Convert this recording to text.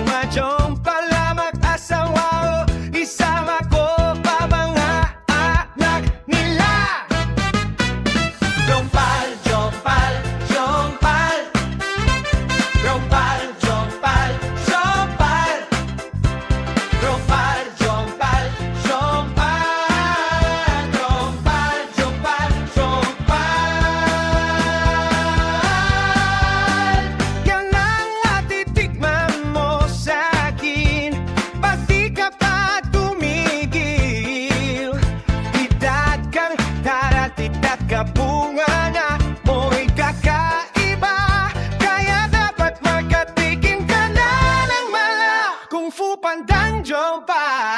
mga jompa lamang asawa o isama ko pa mga anak nila. Jompal, jompal, jompal. Jompal, jompal, jompal. Jompal, jompal, jompal. Jompal, jompal, jompal. Yan ang natitikman mo sa'kin pag di ka pa tumigil. Idagang taratid at kabunga na mo'y kakaiba, kaya dapat makatikim ka na ng mala Kung Fu Pandang Jompal.